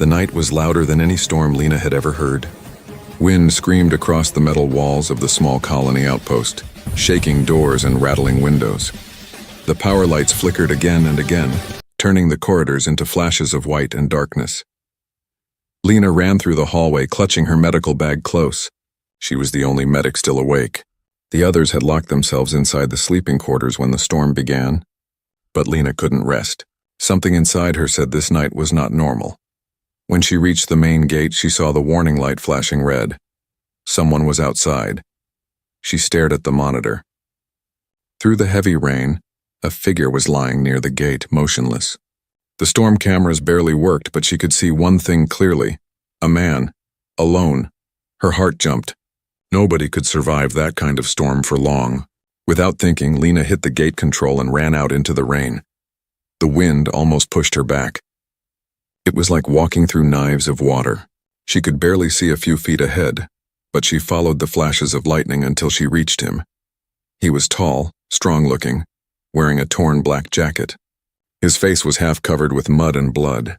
The night was louder than any storm Lena had ever heard. Wind screamed across the metal walls of the small colony outpost, shaking doors and rattling windows. The power lights flickered again and again, turning the corridors into flashes of white and darkness. Lena ran through the hallway, clutching her medical bag close. She was the only medic still awake. The others had locked themselves inside the sleeping quarters when the storm began. But Lena couldn't rest. Something inside her said this night was not normal. When she reached the main gate, she saw the warning light flashing red. Someone was outside. She stared at the monitor. Through the heavy rain, a figure was lying near the gate, motionless. The storm cameras barely worked, but she could see one thing clearly. A man. Alone. Her heart jumped. Nobody could survive that kind of storm for long. Without thinking, Lena hit the gate control and ran out into the rain. The wind almost pushed her back. It was like walking through knives of water. She could barely see a few feet ahead, but she followed the flashes of lightning until she reached him. He was tall, strong-looking, wearing a torn black jacket. His face was half covered with mud and blood.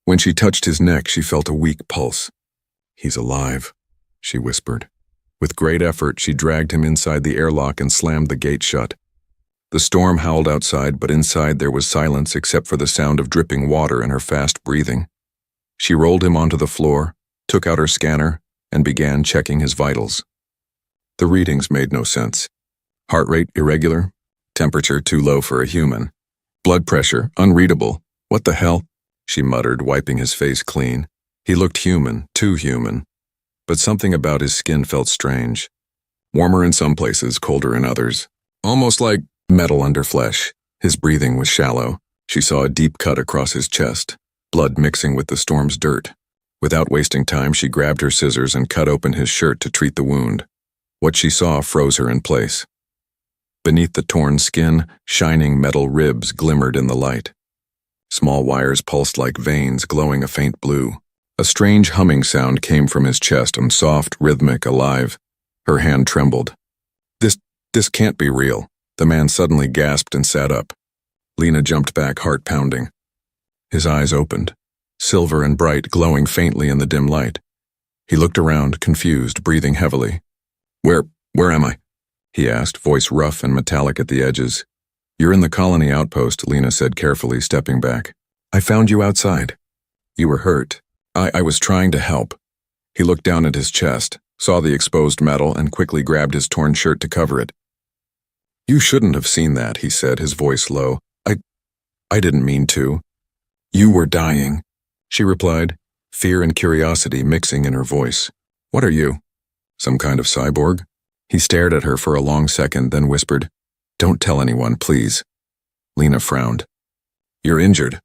When she touched his neck, she felt a weak pulse. "He's alive," she whispered. With great effort, she dragged him inside the airlock and slammed the gate shut. The storm howled outside, but inside there was silence except for the sound of dripping water and her fast breathing. She rolled him onto the floor, took out her scanner, and began checking his vitals. The readings made no sense. Heart rate irregular, temperature too low for a human. Blood pressure unreadable. "What the hell?" she muttered, wiping his face clean. He looked human, too human. But something about his skin felt strange. Warmer in some places, colder in others. Almost like metal under flesh. His breathing was shallow. She saw a deep cut across his chest, blood mixing with the storm's dirt. Without wasting time, she grabbed her scissors and cut open his shirt to treat the wound. What she saw froze her in place. Beneath the torn skin, shining metal ribs glimmered in the light. Small wires pulsed like veins, glowing a faint blue. A strange humming sound came from his chest, soft, rhythmic, alive. Her hand trembled. This can't be real." The man suddenly gasped and sat up. Lena jumped back, heart pounding. His eyes opened, silver and bright, glowing faintly in the dim light. He looked around, confused, breathing heavily. Where am I?" he asked, voice rough and metallic at the edges. "You're in the colony outpost," Lena said carefully, stepping back. "I found you outside. You were hurt. I was trying to help." He looked down at his chest, saw the exposed metal, and quickly grabbed his torn shirt to cover it. "You shouldn't have seen that," he said, his voice low. I didn't mean to." "You were dying," she replied, fear and curiosity mixing in her voice. "What are you? Some kind of cyborg?" He stared at her for a long second, then whispered, "Don't tell anyone, please." Lena frowned. "You're injured.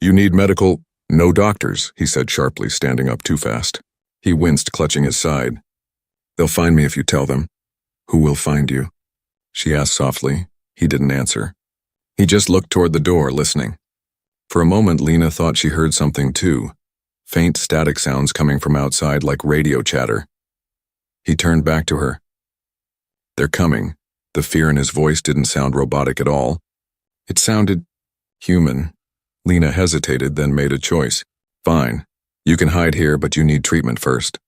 You need medical—" "No doctors," he said sharply, standing up too fast. He winced, clutching his side. "They'll find me if you tell them." "Who will find you?" she asked softly. He didn't answer. He just looked toward the door, listening. For a moment, Lena thought she heard something too. Faint static sounds coming from outside like radio chatter. He turned back to her. "They're coming." The fear in his voice didn't sound robotic at all. It sounded human. Lena hesitated, then made a choice. "Fine. You can hide here, but you need treatment first.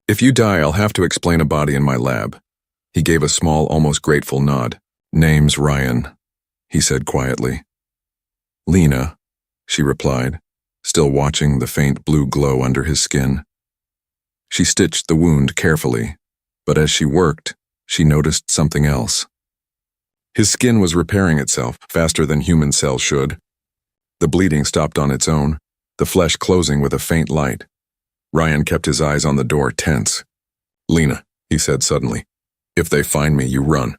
If you die, I'll have to explain a body in my lab." He gave a small, almost grateful nod. "Name's Ryan," he said quietly. "Lena," she replied, still watching the faint blue glow under his skin. She stitched the wound carefully, but as she worked, she noticed something else. His skin was repairing itself faster than human cells should. The bleeding stopped on its own, the flesh closing with a faint light. Ryan kept his eyes on the door, tense. "Lena," he said suddenly, "if they find me, you run.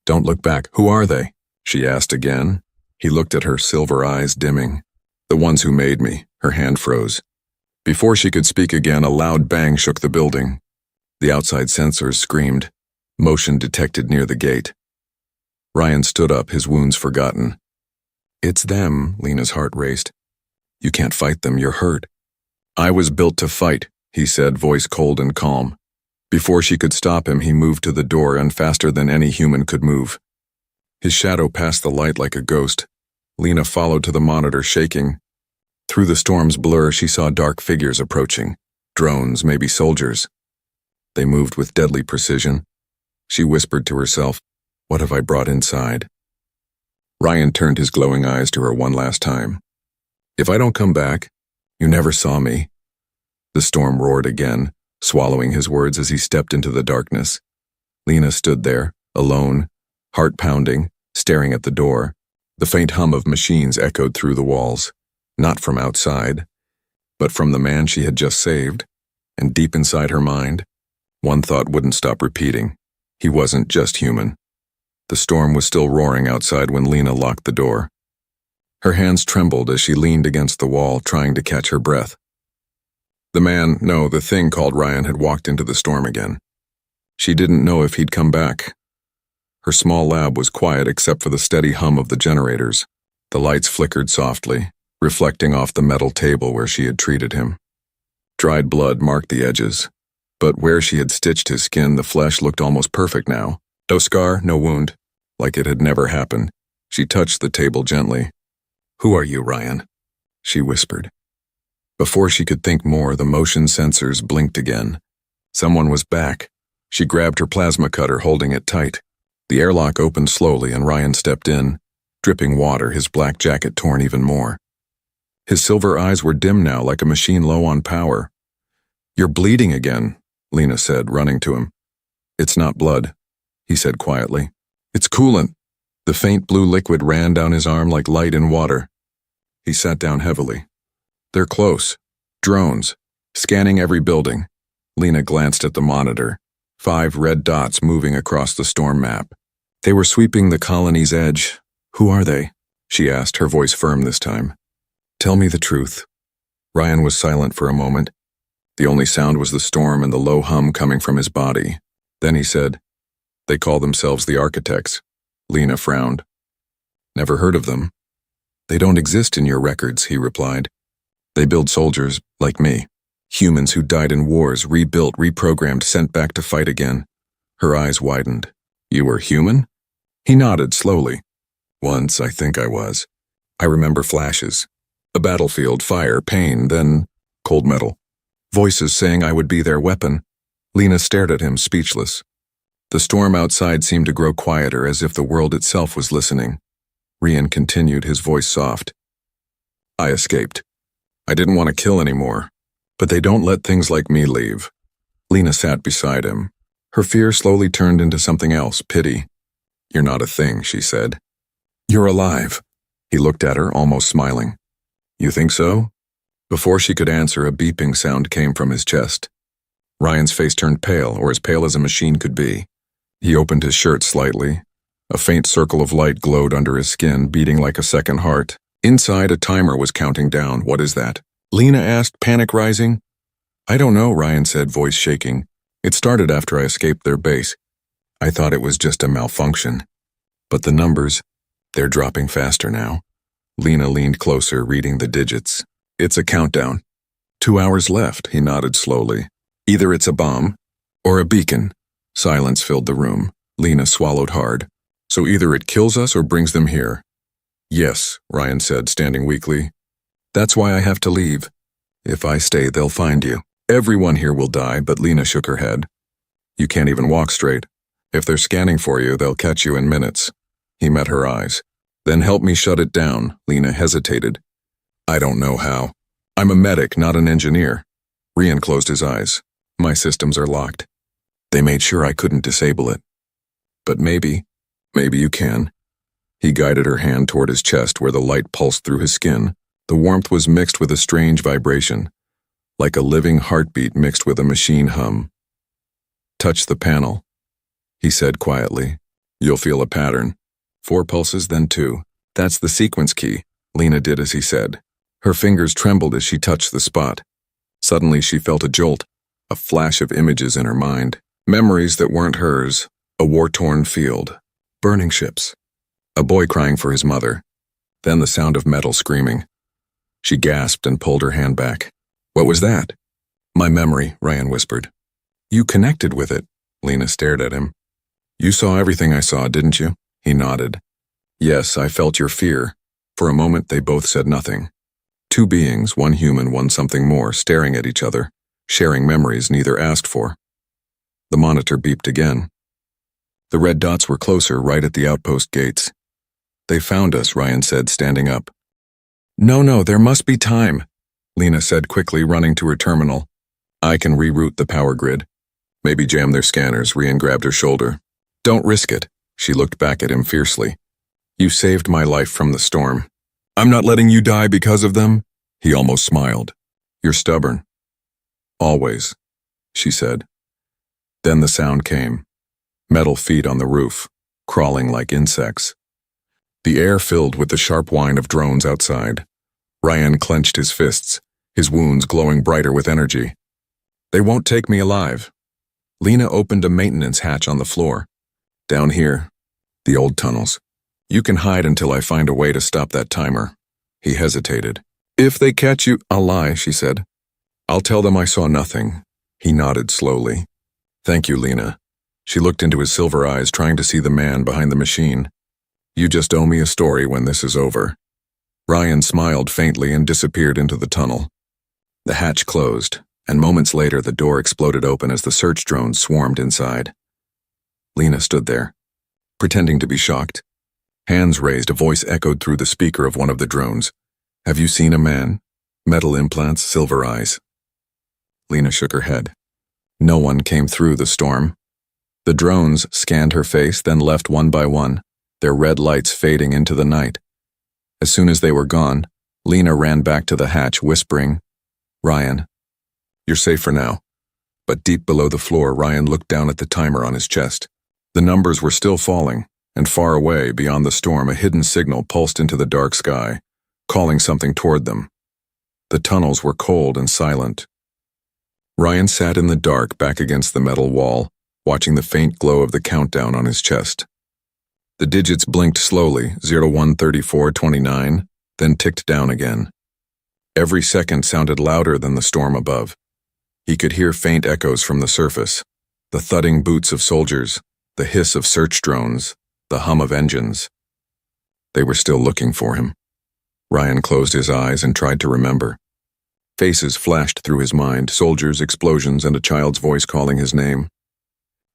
Don't look back." "Who are they?" she asked again. He looked at her, silver eyes dimming. "The ones who made me." Her hand froze. Before she could speak again, a loud bang shook the building. The outside sensors screamed. Motion detected near the gate. Ryan stood up, his wounds forgotten. "It's them," Lena's heart raced. "You can't fight them, you're hurt." "I was built to fight," he said, voice cold and calm. Before she could stop him, he moved to the door, and faster than any human could move. His shadow passed the light like a ghost. Lena followed to the monitor, shaking. Through the storm's blur, she saw dark figures approaching. Drones, maybe soldiers. They moved with deadly precision. She whispered to herself, "What have I brought inside?" Ryan turned his glowing eyes to her one last time. "If I don't come back, you never saw me." The storm roared again, swallowing his words as he stepped into the darkness. Lena stood there, alone, heart pounding, staring at the door. The faint hum of machines echoed through the walls, not from outside, but from the man she had just saved, and deep inside her mind, one thought wouldn't stop repeating. He wasn't just human. The storm was still roaring outside when Lena locked the door. Her hands trembled as she leaned against the wall, trying to catch her breath. The thing called Ryan had walked into the storm again. She didn't know if he'd come back. Her small lab was quiet except for the steady hum of the generators. The lights flickered softly, reflecting off the metal table where she had treated him. Dried blood marked the edges, but where she had stitched his skin, the flesh looked almost perfect now. No scar, no wound, like it had never happened. She touched the table gently. "Who are you, Ryan?" she whispered. Before she could think more, the motion sensors blinked again. Someone was back. She grabbed her plasma cutter, holding it tight. The airlock opened slowly and Ryan stepped in, dripping water, his black jacket torn even more. His silver eyes were dim now, like a machine low on power. "You're bleeding again," Lena said, running to him. "It's not blood," he said quietly. "It's coolant." The faint blue liquid ran down his arm like light in water. He sat down heavily. "They're close. Drones. Scanning every building." Lena glanced at the monitor. 5 red dots moving across the storm map. They were sweeping the colony's edge. "Who are they?" she asked, her voice firm this time. "Tell me the truth." Ryan was silent for a moment. The only sound was the storm and the low hum coming from his body. Then he said, "They call themselves the Architects." Lena frowned. "Never heard of them." "They don't exist in your records," he replied. "They build soldiers, like me. Humans who died in wars, rebuilt, reprogrammed, sent back to fight again." Her eyes widened. "You were human?" He nodded slowly. "Once, I think I was. I remember flashes. A battlefield, fire, pain, then cold metal. Voices saying I would be their weapon." Lena stared at him, speechless. The storm outside seemed to grow quieter, as if the world itself was listening. Ryan continued, his voice soft. "I escaped. I didn't want to kill anymore. But they don't let things like me leave." Lena sat beside him. Her fear slowly turned into something else, pity. "You're not a thing," she said. "You're alive." He looked at her, almost smiling. "You think so?" Before she could answer, a beeping sound came from his chest. Ryan's face turned pale, or as pale as a machine could be. He opened his shirt slightly. A faint circle of light glowed under his skin, beating like a second heart. Inside, a timer was counting down. "What is that?" Lena asked, panic rising. "I don't know," Ryan said, voice shaking. "It started after I escaped their base. I thought it was just a malfunction. But the numbers, they're dropping faster now." Lena leaned closer, reading the digits. "It's a countdown. 2 hours left," he nodded slowly. "Either it's a bomb, or a beacon." Silence filled the room. Lena swallowed hard. "So either it kills us or brings them here." "Yes," Ryan said, standing weakly. "That's why I have to leave. If I stay, they'll find you. Everyone here will die," but Lena shook her head. "You can't even walk straight. If they're scanning for you, they'll catch you in minutes." He met her eyes. "Then help me shut it down." Lena hesitated. "I don't know how. I'm a medic, not an engineer." Ryan closed his eyes. "My systems are locked. They made sure I couldn't disable it. But maybe you can." He guided her hand toward his chest where the light pulsed through his skin. The warmth was mixed with a strange vibration, like a living heartbeat mixed with a machine hum. "Touch the panel," he said quietly. "You'll feel a pattern. 4 pulses, then 2. That's the sequence key." Lena did as he said. Her fingers trembled as she touched the spot. Suddenly she felt a jolt, a flash of images in her mind. Memories that weren't hers. A war-torn field. Burning ships. A boy crying for his mother. Then the sound of metal screaming. She gasped and pulled her hand back. "What was that?" "My memory," Ryan whispered. "You connected with it." Lena stared at him. "You saw everything I saw, didn't you?" He nodded. "Yes, I felt your fear." For a moment they both said nothing. Two beings, one human, one something more, staring at each other, sharing memories neither asked for. The monitor beeped again. The red dots were closer, right at the outpost gates. They found us, Ryan said, standing up. No, there must be time, Lena said quickly, running to her terminal. I can reroute the power grid. Maybe jam their scanners, Ryan grabbed her shoulder. Don't risk it, she looked back at him fiercely. You saved my life from the storm. I'm not letting you die because of them, he almost smiled. You're stubborn. Always, she said. Then the sound came. Metal feet on the roof, crawling like insects. The air filled with the sharp whine of drones outside. Ryan clenched his fists, his wounds glowing brighter with energy. They won't take me alive. Lena opened a maintenance hatch on the floor. Down here, the old tunnels. You can hide until I find a way to stop that timer. He hesitated. If they catch you, I'll lie, she said. I'll tell them I saw nothing. He nodded slowly. Thank you, Lena. She looked into his silver eyes, trying to see the man behind the machine. You just owe me a story when this is over. Ryan smiled faintly and disappeared into the tunnel. The hatch closed, and moments later the door exploded open as the search drones swarmed inside. Lena stood there, pretending to be shocked. Hands raised, a voice echoed through the speaker of one of the drones. Have you seen a man? Metal implants, silver eyes. Lena shook her head. No one came through the storm. The drones scanned her face, then left one by one, their red lights fading into the night. As soon as they were gone, Lena ran back to the hatch, whispering, Ryan, you're safe for now. But deep below the floor, Ryan looked down at the timer on his chest. The numbers were still falling, and far away, beyond the storm, a hidden signal pulsed into the dark sky, calling something toward them. The tunnels were cold and silent. Ryan sat in the dark back against the metal wall, watching the faint glow of the countdown on his chest. The digits blinked slowly, 01:34:29, then ticked down again. Every second sounded louder than the storm above. He could hear faint echoes from the surface, the thudding boots of soldiers, the hiss of search drones, the hum of engines. They were still looking for him. Ryan closed his eyes and tried to remember. Faces flashed through his mind, soldiers, explosions, and a child's voice calling his name.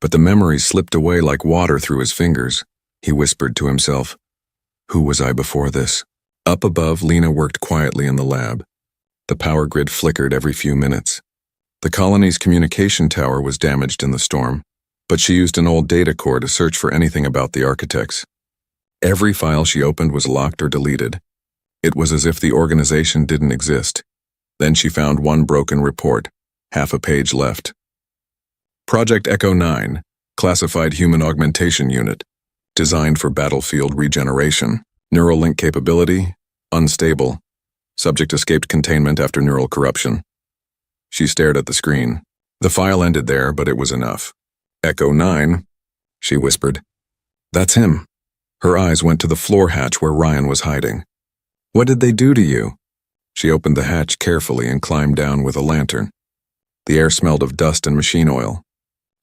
But the memories slipped away like water through his fingers. He whispered to himself, who was I before this? Up above, Lena worked quietly in the lab. The power grid flickered every few minutes. The colony's communication tower was damaged in the storm, but she used an old data core to search for anything about the architects. Every file she opened was locked or deleted. It was as if the organization didn't exist. Then she found one broken report, half a page left. Project Echo 9, Classified Human Augmentation Unit, designed for battlefield regeneration. Neural link capability, unstable. Subject escaped containment after neural corruption. She stared at the screen. The file ended there, but it was enough. Echo 9, she whispered. That's him. Her eyes went to the floor hatch where Ryan was hiding. What did they do to you? She opened the hatch carefully and climbed down with a lantern. The air smelled of dust and machine oil.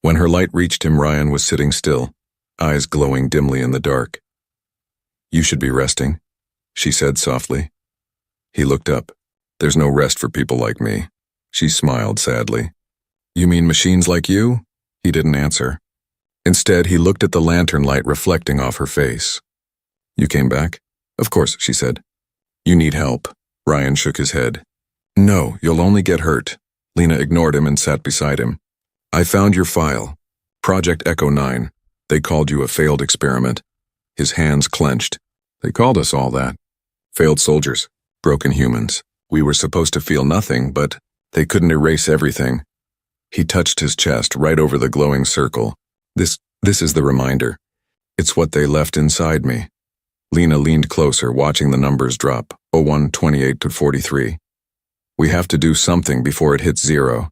When her light reached him, Ryan was sitting still, eyes glowing dimly in the dark. You should be resting, she said softly. He looked up. There's no rest for people like me. She smiled sadly. You mean machines like you? He didn't answer. Instead, he looked at the lantern light reflecting off her face. You came back? Of course, she said. You need help. Ryan shook his head. No, you'll only get hurt. Lena ignored him and sat beside him. I found your file. Project Echo 9. They called you a failed experiment. His hands clenched. They called us all that. Failed soldiers. Broken humans. We were supposed to feel nothing, but they couldn't erase everything. He touched his chest right over the glowing circle. This is the reminder. It's what they left inside me. Lena leaned closer, watching the numbers drop, 01:28 to 43. We have to do something before it hits 0.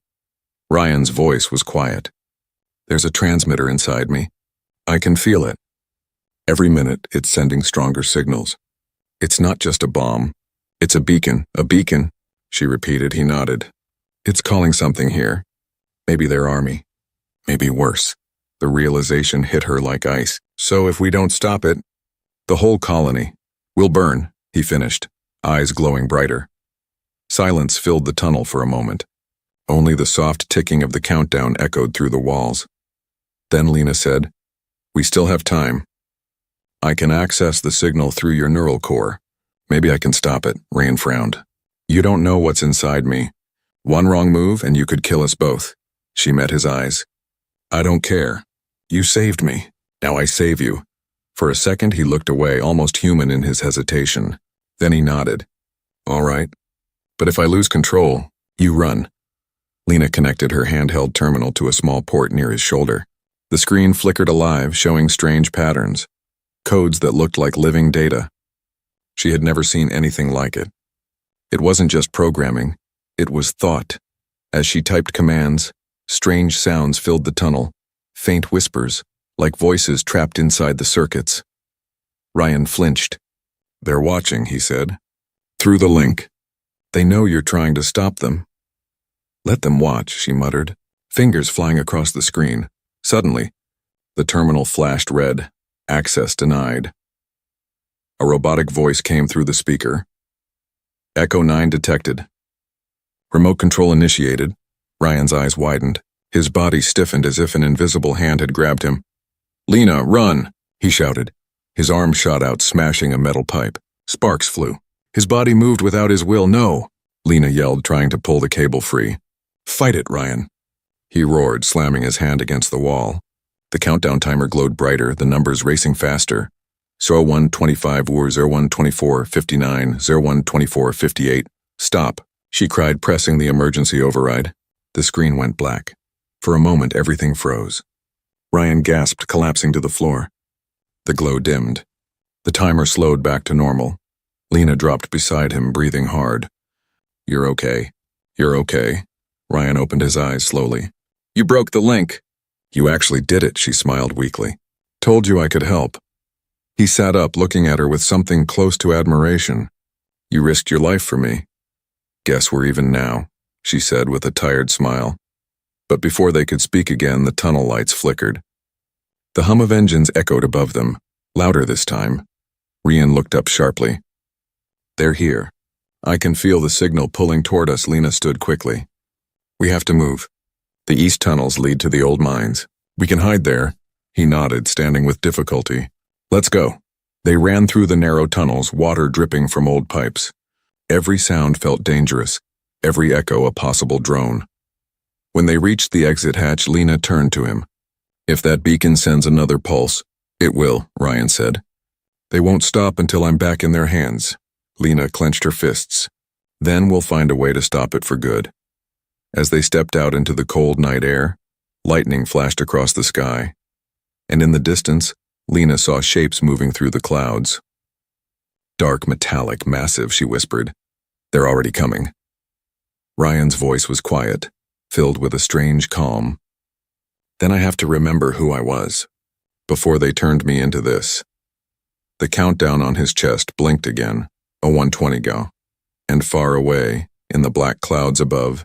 Ryan's voice was quiet. There's a transmitter inside me. I can feel it. Every minute, it's sending stronger signals. It's not just a bomb. It's a beacon, she repeated. He nodded. It's calling something here. Maybe their army. Maybe worse. The realization hit her like ice. So if we don't stop it, the whole colony will burn, he finished, eyes glowing brighter. Silence filled the tunnel for a moment. Only the soft ticking of the countdown echoed through the walls. Then Lena said, "We still have time. I can access the signal through your neural core. Maybe I can stop it," Ryan frowned. "You don't know what's inside me. One wrong move and you could kill us both." She met his eyes. "I don't care. You saved me. Now I save you." For a second he looked away, almost human in his hesitation. Then he nodded. "All right. But if I lose control, you run." Lena connected her handheld terminal to a small port near his shoulder. The screen flickered alive, showing strange patterns, codes that looked like living data. She had never seen anything like it. It wasn't just programming, it was thought. As she typed commands, strange sounds filled the tunnel, faint whispers, like voices trapped inside the circuits. Ryan flinched. "They're watching," he said. "Through the link. They know you're trying to stop them." "Let them watch," she muttered, fingers flying across the screen. Suddenly, the terminal flashed red. Access denied. A robotic voice came through the speaker. "Echo 9 detected. Remote control initiated." Ryan's eyes widened. His body stiffened as if an invisible hand had grabbed him. "Lena, run!" he shouted. His arm shot out, smashing a metal pipe. Sparks flew. His body moved without his will. "No!" Lena yelled, trying to pull the cable free. "Fight it, Ryan!" he roared, slamming his hand against the wall. The countdown timer glowed brighter, the numbers racing faster. 0125 Wur 0124 59 0124 58. "Stop," she cried, pressing the emergency override. The screen went black. For a moment, everything froze. Ryan gasped, collapsing to the floor. The glow dimmed. The timer slowed back to normal. Lena dropped beside him, breathing hard. "You're okay. You're okay." Ryan opened his eyes slowly. "You broke the link." "You actually did it," she smiled weakly. "Told you I could help." He sat up, looking at her with something close to admiration. "You risked your life for me." "Guess we're even now," she said with a tired smile. But before they could speak again, the tunnel lights flickered. The hum of engines echoed above them, louder this time. Ryan looked up sharply. "They're here. I can feel the signal pulling toward us." Lena stood quickly. "We have to move. The east tunnels lead to the old mines. We can hide there." He nodded, standing with difficulty. "Let's go." They ran through the narrow tunnels, water dripping from old pipes. Every sound felt dangerous, every echo a possible drone. When they reached the exit hatch, Lena turned to him. "If that beacon sends another pulse, it will," Ryan said. "They won't stop until I'm back in their hands." Lena clenched her fists. "Then we'll find a way to stop it for good." As they stepped out into the cold night air, lightning flashed across the sky. And in the distance, Lena saw shapes moving through the clouds. "Dark, metallic, massive," she whispered. "They're already coming." Ryan's voice was quiet, filled with a strange calm. "Then I have to remember who I was, before they turned me into this." The countdown on his chest blinked again, a 120 go. And far away, in the black clouds above,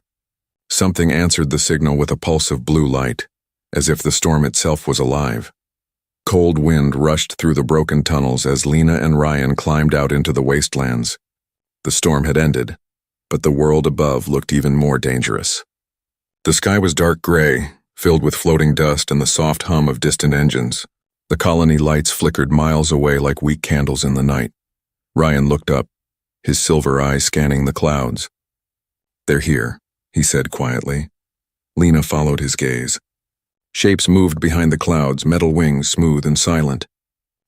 something answered the signal with a pulse of blue light, as if the storm itself was alive. Cold wind rushed through the broken tunnels as Lena and Ryan climbed out into the wastelands. The storm had ended, but the world above looked even more dangerous. The sky was dark gray, filled with floating dust and the soft hum of distant engines. The colony lights flickered miles away like weak candles in the night. Ryan looked up, his silver eyes scanning the clouds. "They're here," he said quietly. Lena followed his gaze. Shapes moved behind the clouds, metal wings smooth and silent.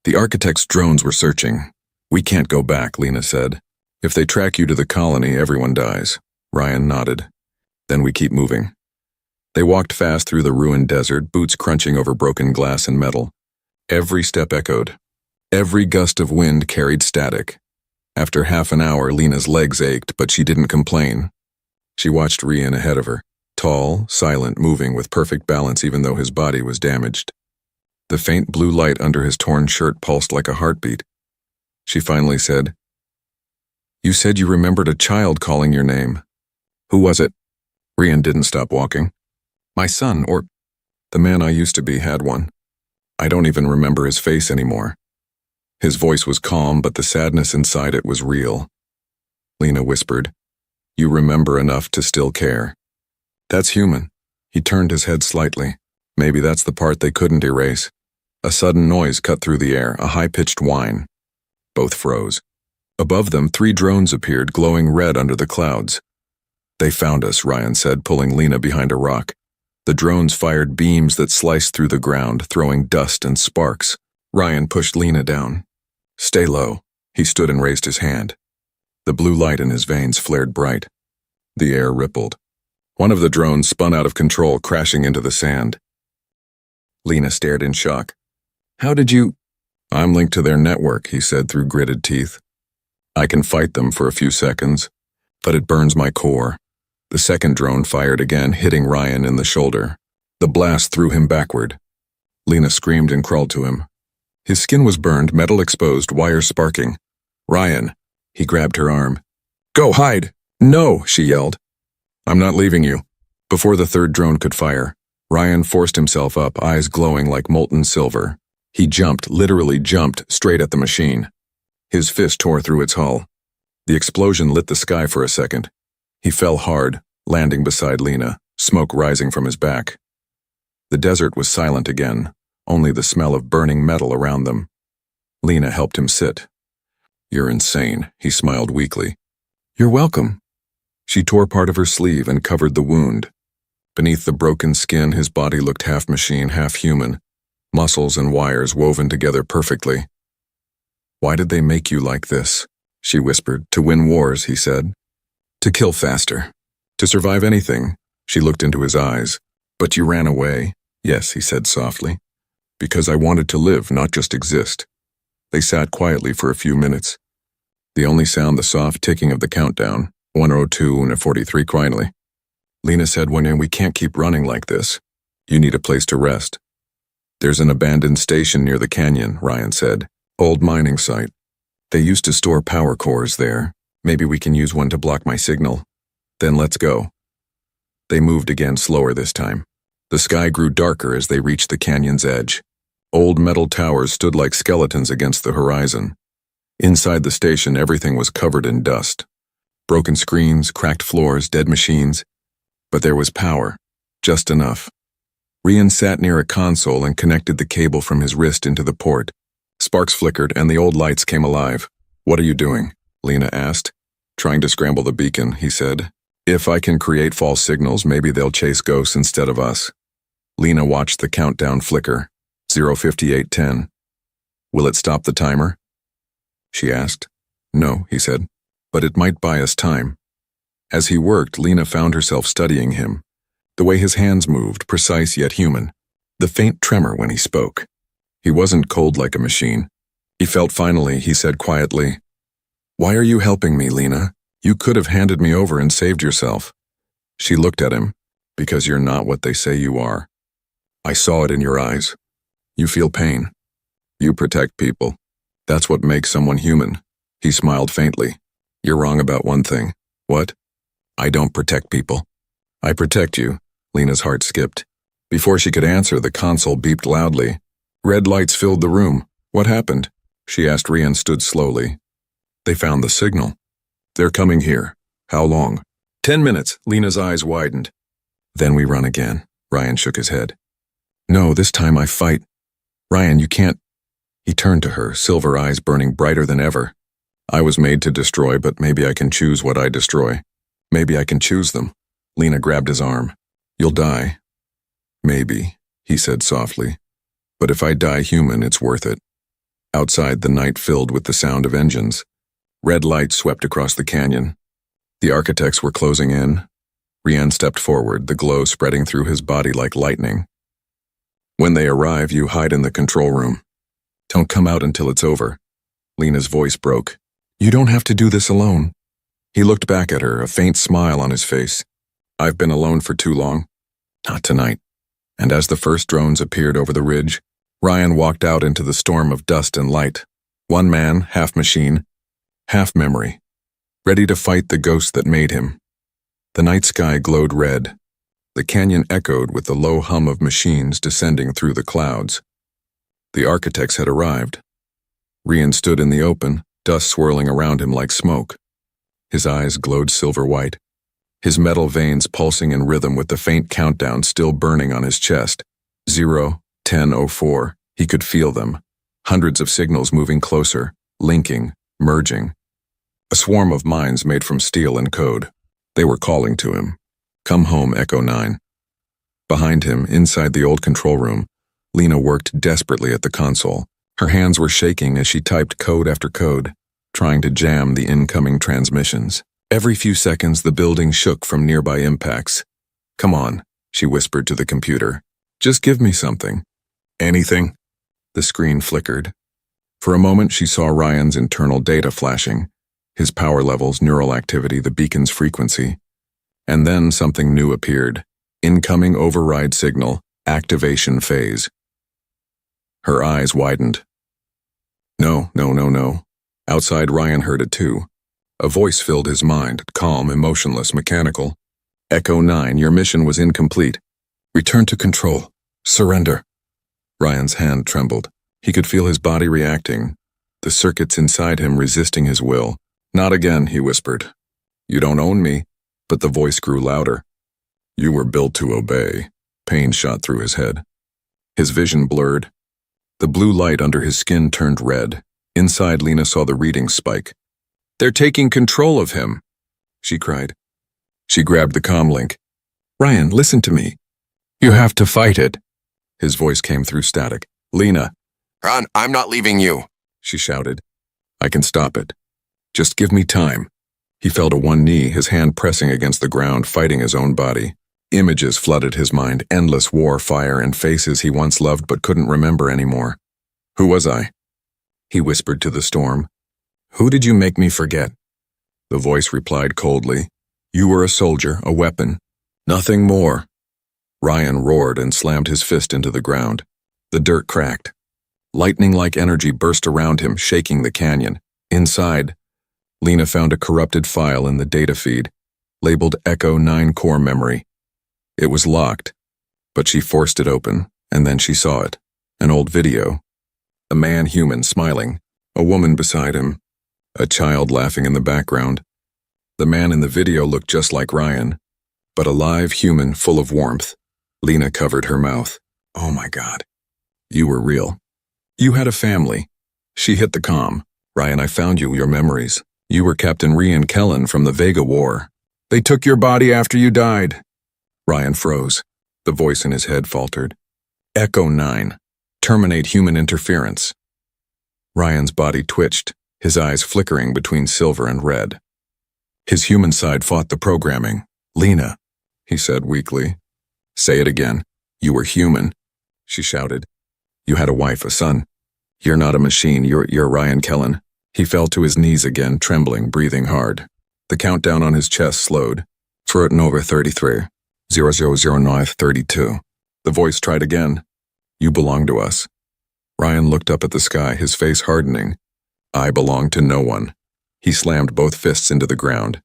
The architect's drones were searching. "We can't go back," Lena said. "If they track you to the colony, everyone dies." Ryan nodded. "Then we keep moving." They walked fast through the ruined desert, boots crunching over broken glass and metal. Every step echoed. Every gust of wind carried static. After half an hour, Lena's legs ached, but she didn't complain. She watched Ryan ahead of her, tall, silent, moving with perfect balance even though his body was damaged. The faint blue light under his torn shirt pulsed like a heartbeat. She finally said, "You said you remembered a child calling your name. Who was it?" Ryan didn't stop walking. "My son, or the man I used to be, had one. I don't even remember his face anymore." His voice was calm, but the sadness inside it was real. Lena whispered, You remember enough to still care. That's human. He turned his head slightly. Maybe that's the part they couldn't erase. A sudden noise cut through the air, a high-pitched whine. Both froze. Above them, 3 drones appeared, glowing red under the clouds. They found us, Ryan said, pulling Lena behind a rock. The drones fired beams that sliced through the ground, throwing dust and sparks. Ryan pushed Lena down. Stay low. He stood and raised his hand. The blue light in his veins flared bright. The air rippled. One of the drones spun out of control, crashing into the sand. Lena stared in shock. How did you... I'm linked to their network, he said through gritted teeth. I can fight them for a few seconds, but it burns my core. The second drone fired again, hitting Ryan in the shoulder. The blast threw him backward. Lena screamed and crawled to him. His skin was burned, metal exposed, wires sparking. Ryan, he grabbed her arm. Go, hide! No, she yelled. I'm not leaving you. Before the third drone could fire, Ryan forced himself up, eyes glowing like molten silver. He jumped, literally jumped, straight at the machine. His fist tore through its hull. The explosion lit the sky for a second. He fell hard, landing beside Lena, smoke rising from his back. The desert was silent again, only the smell of burning metal around them. Lena helped him sit. You're insane, he smiled weakly. You're welcome. She tore part of her sleeve and covered the wound. Beneath the broken skin, his body looked half machine, half human, muscles and wires woven together perfectly. Why did they make you like this? She whispered. To win wars, he said. To kill faster. To survive anything. She looked into his eyes. But you ran away. Yes, he said softly. Because I wanted to live, not just exist. They sat quietly for a few minutes. The only sound the soft ticking of the countdown, 102 and 43 quietly. Lena said one day, we can't keep running like this. You need a place to rest. There's an abandoned station near the canyon, Ryan said. Old mining site. They used to store power cores there. Maybe we can use one to block my signal. Then let's go. They moved again, slower this time. The sky grew darker as they reached the canyon's edge. Old metal towers stood like skeletons against the horizon. Inside the station, everything was covered in dust. Broken screens, cracked floors, dead machines. But there was power. Just enough. Ryan sat near a console and connected the cable from his wrist into the port. Sparks flickered and the old lights came alive. What are you doing? Lena asked. Trying to scramble the beacon, he said. If I can create false signals, maybe they'll chase ghosts instead of us. Lena watched the countdown flicker. 0:58:10. Will it stop the timer? She asked. No, he said. But it might buy us time. As he worked, Lena found herself studying him. The way his hands moved, precise yet human. The faint tremor when he spoke. He wasn't cold like a machine. He felt finally, he said quietly, Why are you helping me, Lena? You could have handed me over and saved yourself. She looked at him. Because you're not what they say you are. I saw it in your eyes. You feel pain. You protect people. That's what makes someone human. He smiled faintly. You're wrong about one thing. What? I don't protect people. I protect you. Lena's heart skipped. Before she could answer, the console beeped loudly. Red lights filled the room. What happened? She asked. Ryan stood slowly. They found the signal. They're coming here. How long? 10 minutes. Lena's eyes widened. Then we run again. Ryan shook his head. No, this time I fight. Ryan, you can't. He turned to her, silver eyes burning brighter than ever. I was made to destroy, but maybe I can choose what I destroy. Maybe I can choose them. Lena grabbed his arm. You'll die. Maybe, he said softly. But if I die human, it's worth it. Outside, the night filled with the sound of engines. Red light swept across the canyon. The architects were closing in. Ryan stepped forward, the glow spreading through his body like lightning. When they arrive, you hide in the control room. Don't come out until it's over. Lena's voice broke. You don't have to do this alone. He looked back at her, a faint smile on his face. I've been alone for too long. Not tonight. And as the first drones appeared over the ridge, Ryan walked out into the storm of dust and light. One man, half machine, half memory, ready to fight the ghost that made him. The night sky glowed red. The canyon echoed with the low hum of machines descending through the clouds. The architects had arrived. Ryan stood in the open, dust swirling around him like smoke. His eyes glowed silver white. his metal veins pulsing in rhythm with the faint countdown still burning on his chest. 0, 10:04. He could feel them. Hundreds of signals moving closer, linking, merging. A swarm of minds made from steel and code. They were calling to him. Come home, Echo 9. Behind him, inside the old control room, Lena worked desperately at the console. Her hands were shaking as she typed code after code, trying to jam the incoming transmissions. Every few seconds, the building shook from nearby impacts. Come on, she whispered to the computer. Just give me something. Anything? The screen flickered. For a moment, she saw Ryan's internal data flashing, his power levels, neural activity, the beacon's frequency. And then something new appeared. Incoming override signal, activation phase. Her eyes widened. No. Outside, Ryan heard it too. A voice filled his mind, calm, emotionless, mechanical. Echo 9, your mission was incomplete. Return to control. Surrender. Ryan's hand trembled. He could feel his body reacting, the circuits inside him resisting his will. Not again, he whispered. You don't own me. But the voice grew louder. You were built to obey. Pain shot through his head. His vision blurred. The blue light under his skin turned red. Inside, Lena saw the readings spike. They're taking control of him, she cried. She grabbed the comm link. Ryan, listen to me. You have to fight it. His voice came through static. Lena. Ron, I'm not leaving you, she shouted. I can stop it. Just give me time. He fell to one knee, his hand pressing against the ground, fighting his own body. Images flooded his mind, endless war, fire, and faces he once loved but couldn't remember anymore. Who was I? He whispered to the storm. Who did you make me forget? The voice replied coldly. You were a soldier, a weapon. Nothing more. Ryan roared and slammed his fist into the ground. The dirt cracked. Lightning-like energy burst around him, shaking the canyon. Inside, Lena found a corrupted file in the data feed, labeled Echo 9 core memory. It was locked, but she forced it open, and then she saw it. An old video. A man-human smiling, a woman beside him, a child laughing in the background. The man in the video looked just like Ryan, but a live human full of warmth. Lena covered her mouth. Oh my God. You were real. You had a family. She hit the comm. Ryan, I found you, your memories. You were Captain Rian Kellen from the Vega War. They took your body after you died. Ryan froze. The voice in his head faltered. Echo 9. Terminate human interference. Ryan's body twitched, his eyes flickering between silver and red. His human side fought the programming. Lena, he said weakly. Say it again. You were human, she shouted. You had a wife, a son. You're not a machine, you're Ryan Kellen. He fell to his knees again, trembling, breathing hard. The countdown on his chest slowed. Throw it over 33. 000932. The voice tried again. You belong to us. Ryan looked up at the sky, his face hardening. I belong to no one. He slammed both fists into the ground.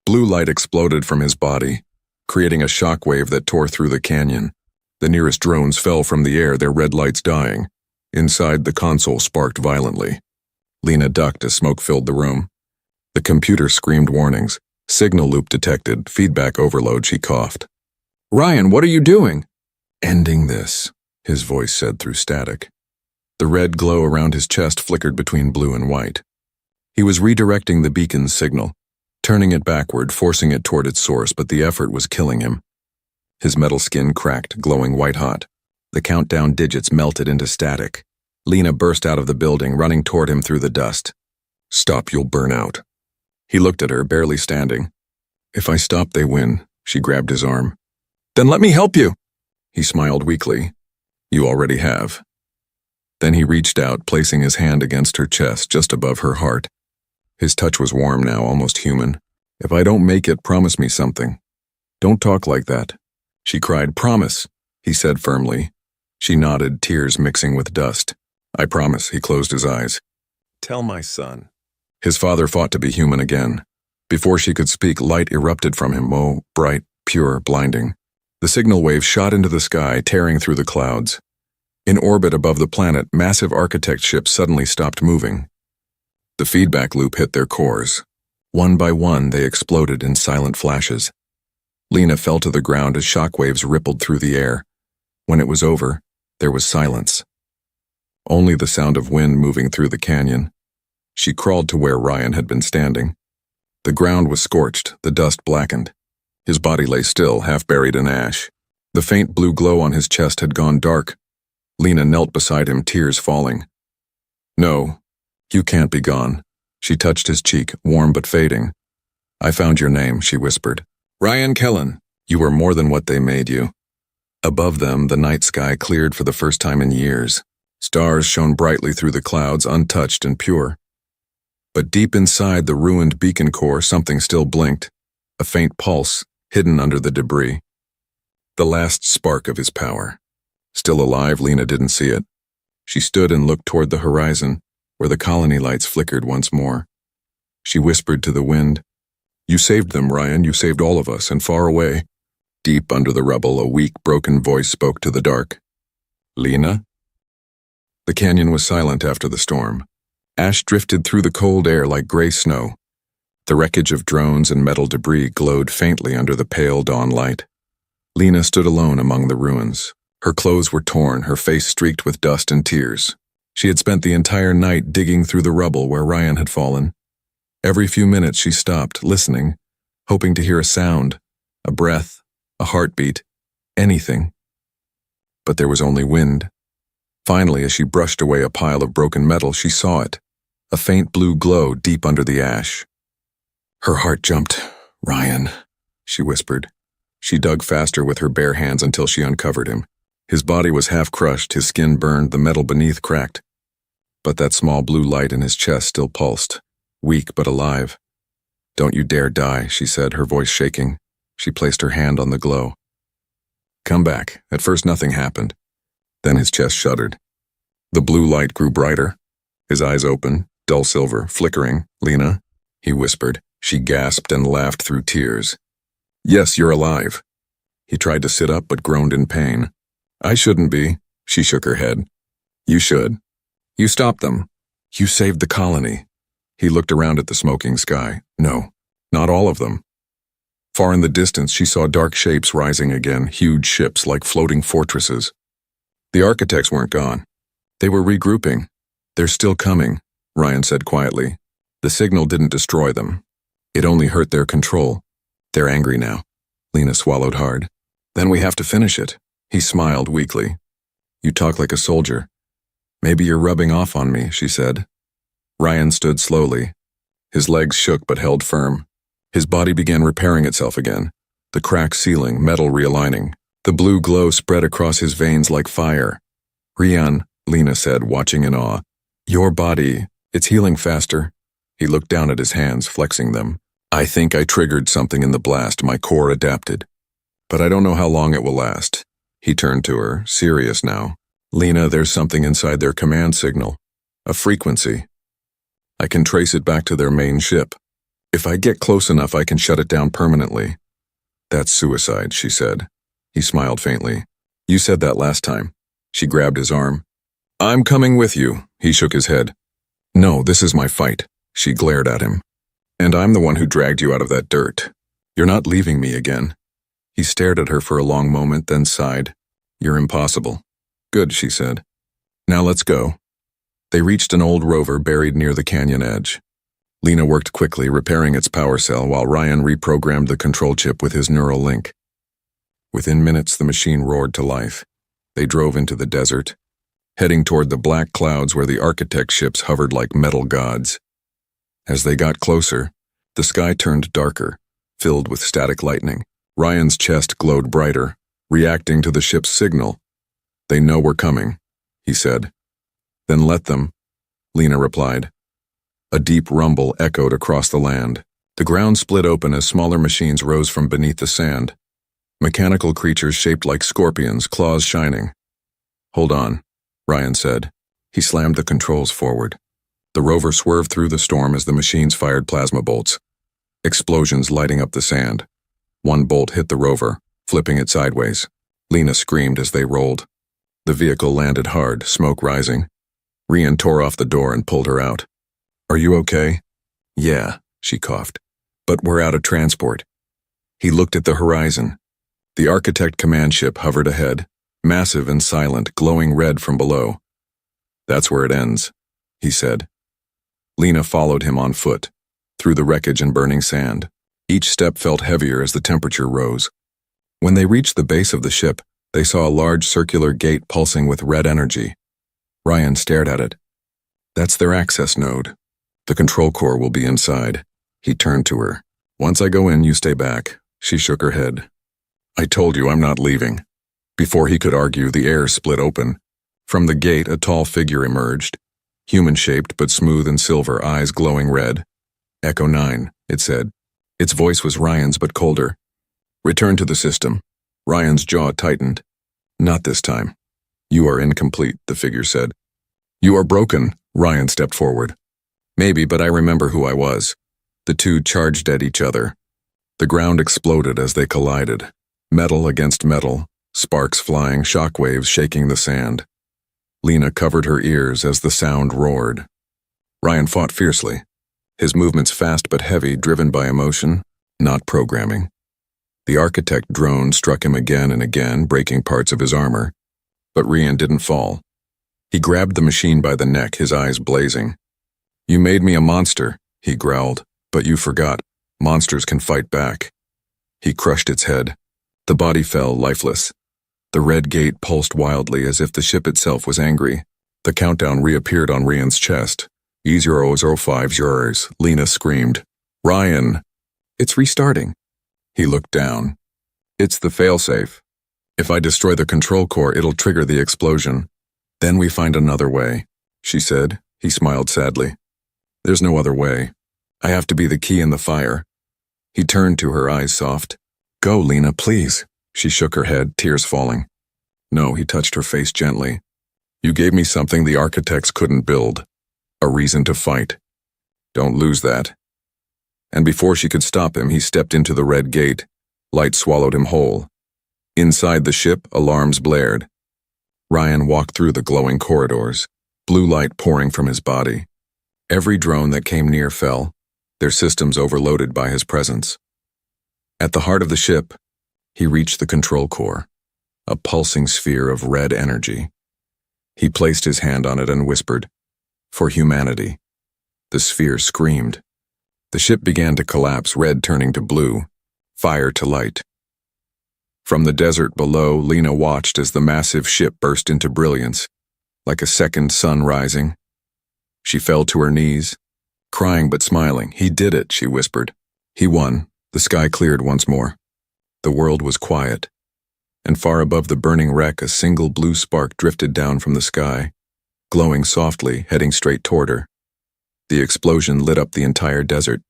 Blue light exploded from his body, creating a shockwave that tore through the canyon. The nearest drones fell from the air, their red lights dying. Inside, the console sparked violently. Lena ducked as smoke filled the room. The computer screamed warnings. Signal loop detected, feedback overload, she coughed. Ryan, what are you doing? Ending this, his voice said through static. The red glow around his chest flickered between blue and white. He was redirecting the beacon's signal, turning it backward, forcing it toward its source, but the effort was killing him. His metal skin cracked, glowing white-hot. The countdown digits melted into static. Lena burst out of the building, running toward him through the dust. Stop, you'll burn out. He looked at her, barely standing. If I stop, they win. She grabbed his arm. Then let me help you. He smiled weakly. You already have. Then he reached out, placing his hand against her chest, just above her heart. His touch was warm now, almost human. If I don't make it, promise me something. Don't talk like that. She cried, promise, he said firmly. She nodded, tears mixing with dust. I promise, he closed his eyes. Tell my son. His father fought to be human again. Before she could speak, light erupted from him, bright, pure, blinding. The signal wave shot into the sky, tearing through the clouds. In orbit above the planet, massive architect ships suddenly stopped moving. The feedback loop hit their cores. One by one, they exploded in silent flashes. Lena fell to the ground as shockwaves rippled through the air. When it was over, there was silence. Only the sound of wind moving through the canyon. She crawled to where Ryan had been standing. The ground was scorched, the dust blackened. His body lay still, half buried in ash. The faint blue glow on his chest had gone dark. Lena knelt beside him, tears falling. "No, you can't be gone." She touched his cheek, warm but fading. "I found your name," she whispered. "Ryan Kellen, you were more than what they made you." Above them, the night sky cleared for the first time in years. Stars shone brightly through the clouds, untouched and pure. But deep inside the ruined beacon core, something still blinked, a faint pulse, hidden under the debris. The last spark of his power. Still alive, Lena didn't see it. She stood and looked toward the horizon, where the colony lights flickered once more. She whispered to the wind, "You saved them, Ryan, you saved all of us, and far away." Deep under the rubble, a weak, broken voice spoke to the dark. "Lena?" The canyon was silent after the storm. Ash drifted through the cold air like gray snow. The wreckage of drones and metal debris glowed faintly under the pale dawn light. Lena stood alone among the ruins. Her clothes were torn, her face streaked with dust and tears. She had spent the entire night digging through the rubble where Ryan had fallen. Every few minutes she stopped, listening, hoping to hear a sound, a breath, a heartbeat, anything. But there was only wind. Finally, as she brushed away a pile of broken metal, she saw it, a faint blue glow deep under the ash. Her heart jumped. "Ryan," she whispered. She dug faster with her bare hands until she uncovered him. His body was half crushed, his skin burned, the metal beneath cracked. But that small blue light in his chest still pulsed, weak but alive. "Don't you dare die," she said, her voice shaking. She placed her hand on the glow. "Come back." At first nothing happened. Then his chest shuddered. The blue light grew brighter. His eyes opened, dull silver, flickering. "Lena," he whispered. She gasped and laughed through tears. "Yes, you're alive." He tried to sit up but groaned in pain. "I shouldn't be." She shook her head. "You should. You stopped them. You saved the colony." He looked around at the smoking sky. No, not all of them. Far in the distance, she saw dark shapes rising again, huge ships like floating fortresses. The architects weren't gone. They were regrouping. "They're still coming," Ryan said quietly. "The signal didn't destroy them. It only hurt their control. They're angry now." Lena swallowed hard. "Then we have to finish it." He smiled weakly. "You talk like a soldier. Maybe you're rubbing off on me," she said. Ryan stood slowly. His legs shook but held firm. His body began repairing itself again. The cracked ceiling, metal realigning. The blue glow spread across his veins like fire. "Ryan," Lena said, watching in awe. "Your body, it's healing faster." He looked down at his hands, flexing them. "I think I triggered something in the blast. My core adapted. But I don't know how long it will last." He turned to her, serious now. "Lena, there's something inside their command signal. A frequency. I can trace it back to their main ship. If I get close enough, I can shut it down permanently." "That's suicide," she said. He smiled faintly. "You said that last time." She grabbed his arm. "I'm coming with you." He shook his head. "No, this is my fight." She glared at him. "And I'm the one who dragged you out of that dirt. You're not leaving me again." He stared at her for a long moment, then sighed. "You're impossible." "Good," she said. "Now let's go." They reached an old rover buried near the canyon edge. Lena worked quickly, repairing its power cell, while Ryan reprogrammed the control chip with his neural link. Within minutes, the machine roared to life. They drove into the desert, heading toward the black clouds where the architect ships hovered like metal gods. As they got closer, the sky turned darker, filled with static lightning. Ryan's chest glowed brighter, reacting to the ship's signal. "They know we're coming," he said. "Then let them," Lena replied. A deep rumble echoed across the land. The ground split open as smaller machines rose from beneath the sand. Mechanical creatures shaped like scorpions, claws shining. "Hold on," Ryan said. He slammed the controls forward. The rover swerved through the storm as the machines fired plasma bolts. Explosions lighting up the sand. One bolt hit the rover, flipping it sideways. Lena screamed as they rolled. The vehicle landed hard, smoke rising. Ryan tore off the door and pulled her out. "Are you okay?" "Yeah," she coughed. "But we're out of transport." He looked at the horizon. The Architect command ship hovered ahead, massive and silent, glowing red from below. "That's where it ends," he said. Lena followed him on foot, through the wreckage and burning sand. Each step felt heavier as the temperature rose. When they reached the base of the ship, they saw a large circular gate pulsing with red energy. Ryan stared at it. "That's their access node. The control core will be inside." He turned to her. "Once I go in, you stay back." She shook her head. "I told you I'm not leaving." Before he could argue, the air split open. From the gate, a tall figure emerged, human-shaped but smooth and silver, eyes glowing red. "Echo 9, it said. Its voice was Ryan's but colder. "Return to the system." Ryan's jaw tightened. "Not this time." "You are incomplete," the figure said. "You are broken." Ryan stepped forward. "Maybe, but I remember who I was." The two charged at each other. The ground exploded as they collided. Metal against metal, sparks flying, shockwaves shaking the sand. Lena covered her ears as the sound roared. Ryan fought fiercely, his movements fast but heavy, driven by emotion, not programming. The Architect drone struck him again and again, breaking parts of his armor. But Ryan didn't fall. He grabbed the machine by the neck, his eyes blazing. "You made me a monster," he growled, "but you forgot. Monsters can fight back." He crushed its head. The body fell lifeless. The red gate pulsed wildly as if the ship itself was angry. The countdown reappeared on Ryan's chest. E0005 yours, Lena screamed. "Ryan!" "It's restarting." He looked down. "It's the failsafe. If I destroy the control core, it'll trigger the explosion. Then we find another way," she said. He smiled sadly. "There's no other way. I have to be the key in the fire." He turned to her, eyes soft. "Go, Lena, please." She shook her head, tears falling. "No," he touched her face gently. "You gave me something the Architects couldn't build. A reason to fight. Don't lose that." And before she could stop him, he stepped into the red gate. Light swallowed him whole. Inside the ship, alarms blared. Ryan walked through the glowing corridors, blue light pouring from his body. Every drone that came near fell, their systems overloaded by his presence. At the heart of the ship, he reached the control core, a pulsing sphere of red energy. He placed his hand on it and whispered, "For humanity." The sphere screamed. The ship began to collapse, red turning to blue, fire to light. From the desert below, Lena watched as the massive ship burst into brilliance, like a second sun rising. She fell to her knees, crying but smiling. "He did it," she whispered. He won. The sky cleared once more. The world was quiet, and far above the burning wreck, a single blue spark drifted down from the sky, glowing softly, heading straight toward her. The explosion lit up the entire desert.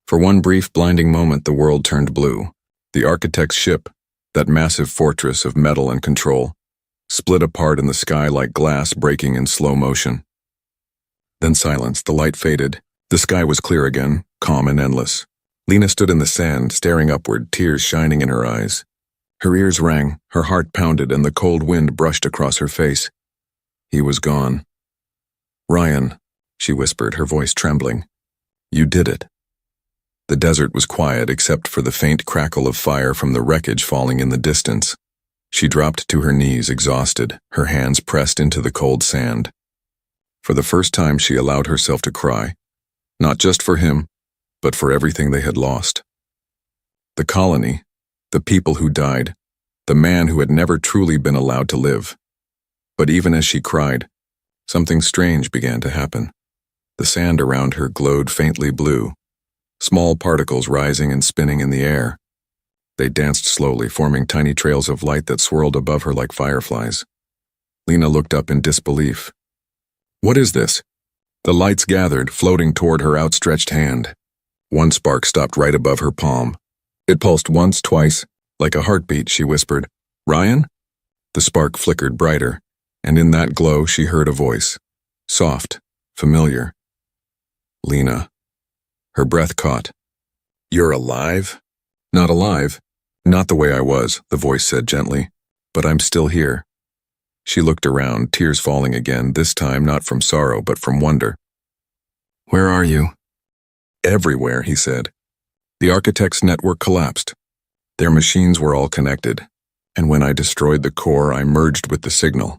For one brief, blinding moment, the world turned blue. The Architect's ship, that massive fortress of metal and control, split apart in the sky like glass breaking in slow motion. Then silence, the light faded. The sky was clear again, calm and endless. Lena stood in the sand, staring upward, tears shining in her eyes. Her ears rang, her heart pounded, and the cold wind brushed across her face. He was gone. "Ryan," she whispered, her voice trembling. "You did it." The desert was quiet except for the faint crackle of fire from the wreckage falling in the distance. She dropped to her knees, exhausted, her hands pressed into the cold sand. For the first time, she allowed herself to cry, not just for him, but for everything they had lost. The colony, the people who died, the man who had never truly been allowed to live. But even as she cried, something strange began to happen. The sand around her glowed faintly blue, small particles rising and spinning in the air. They danced slowly, forming tiny trails of light that swirled above her like fireflies. Lena looked up in disbelief. "What is this?" The lights gathered, floating toward her outstretched hand. One spark stopped right above her palm. It pulsed once, twice, like a heartbeat, she whispered. "Ryan?" The spark flickered brighter, and in that glow she heard a voice. Soft, familiar. "Lena." Her breath caught. "You're alive?" "Not alive. Not the way I was," the voice said gently. "But I'm still here." She looked around, tears falling again, this time not from sorrow but from wonder. "Where are you?" "Everywhere," he said. The architect's network collapsed. Their machines were all connected, and when I destroyed the core, I merged with the signal.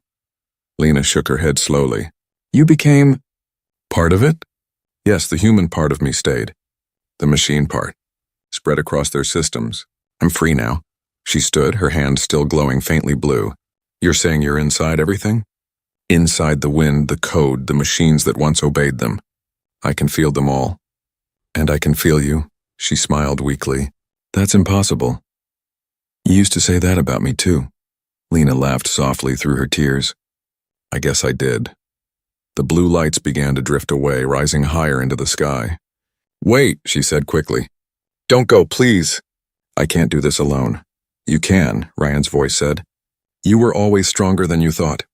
Lena shook her head slowly. You became part of it? Yes, the human part of me stayed. The machine part spread across their systems. I'm free now. She stood, her hand still glowing faintly blue. You're saying you're inside everything? Inside the wind, the code, the machines that once obeyed them. I can feel them all. And I can feel you. She smiled weakly. That's impossible. You used to say that about me too. Lena laughed softly through her tears. I guess I did. The blue lights began to drift away, rising higher into the sky. Wait, she said quickly. Don't go, please. I can't do this alone. You can, Ryan's voice said. You were always stronger than you thought.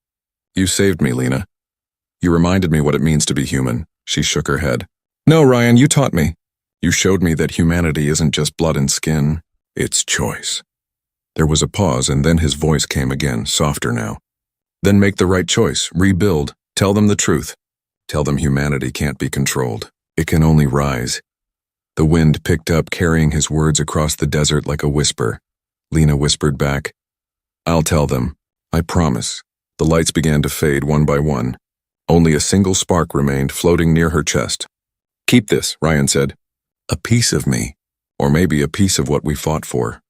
You saved me, Lena. You reminded me what it means to be human. She shook her head. No, Ryan, you taught me. You showed me that humanity isn't just blood and skin. It's choice. There was a pause, and then his voice came again, softer now. Then make the right choice, rebuild, tell them the truth. Tell them humanity can't be controlled. It can only rise. The wind picked up, carrying his words across the desert like a whisper. Lena whispered back, I'll tell them. I promise. The lights began to fade one by one. Only a single spark remained floating near her chest. Keep this, Ryan said. A piece of me, or maybe a piece of what we fought for.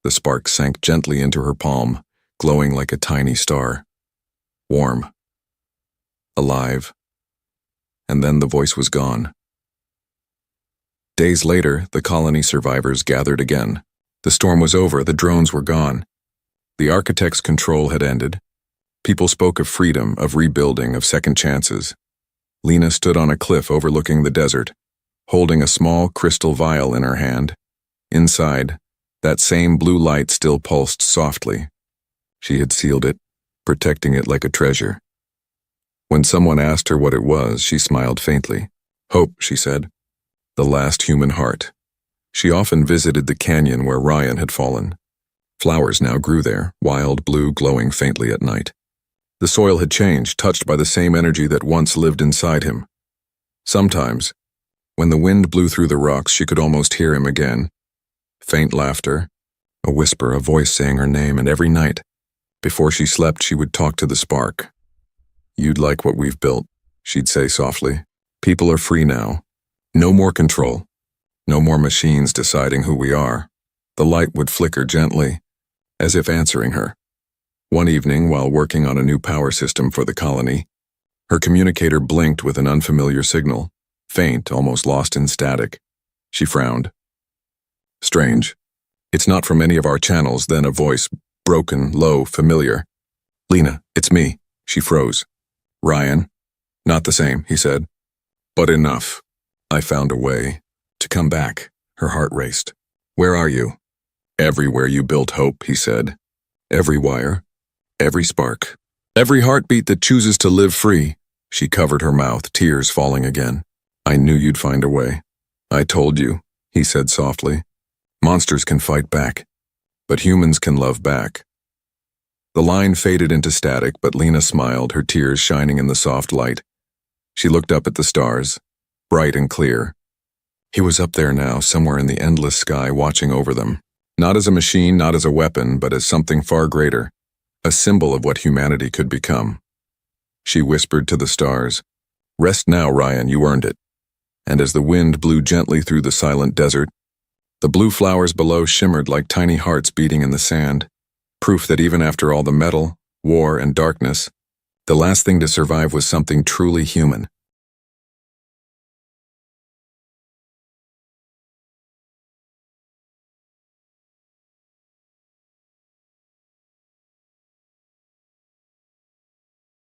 The spark sank gently into her palm, glowing like a tiny star. Warm. Alive. And then the voice was gone. Days later, the colony survivors gathered again. The storm was over, the drones were gone. The architect's control had ended. People spoke of freedom, of rebuilding, of second chances. Lena stood on a cliff overlooking the desert, holding a small crystal vial in her hand. Inside, that same blue light still pulsed softly. She had sealed it, protecting it like a treasure. When someone asked her what it was, she smiled faintly. Hope, she said. The last human heart. She often visited the canyon where Ryan had fallen. Flowers now grew there, wild blue glowing faintly at night. The soil had changed, touched by the same energy that once lived inside him. Sometimes, when the wind blew through the rocks, she could almost hear him again. Faint laughter, a whisper, a voice saying her name, and every night, before she slept, she would talk to the spark. You'd like what we've built, she'd say softly. People are free now. No more control. No more machines deciding who we are. The light would flicker gently, as if answering her. One evening, while working on a new power system for the colony, her communicator blinked with an unfamiliar signal, faint, almost lost in static. She frowned. Strange. It's not from any of our channels. Then a voice, broken, low, familiar. Lena, it's me. She froze. Ryan? Not the same, he said. But enough. I found a way to come back. Her heart raced. Where are you? Everywhere you built hope, he said. Every wire, every spark, every heartbeat that chooses to live free. She covered her mouth, tears falling again. I knew you'd find a way. I told you, he said softly. Monsters can fight back, but humans can love back. The line faded into static, but Lena smiled, her tears shining in the soft light. She looked up at the stars, bright and clear. He was up there now, somewhere in the endless sky, watching over them. Not as a machine, not as a weapon, but as something far greater, a symbol of what humanity could become. She whispered to the stars, Rest now, Ryan, you earned it. And as the wind blew gently through the silent desert, the blue flowers below shimmered like tiny hearts beating in the sand, proof that even after all the metal, war, and darkness, the last thing to survive was something truly human.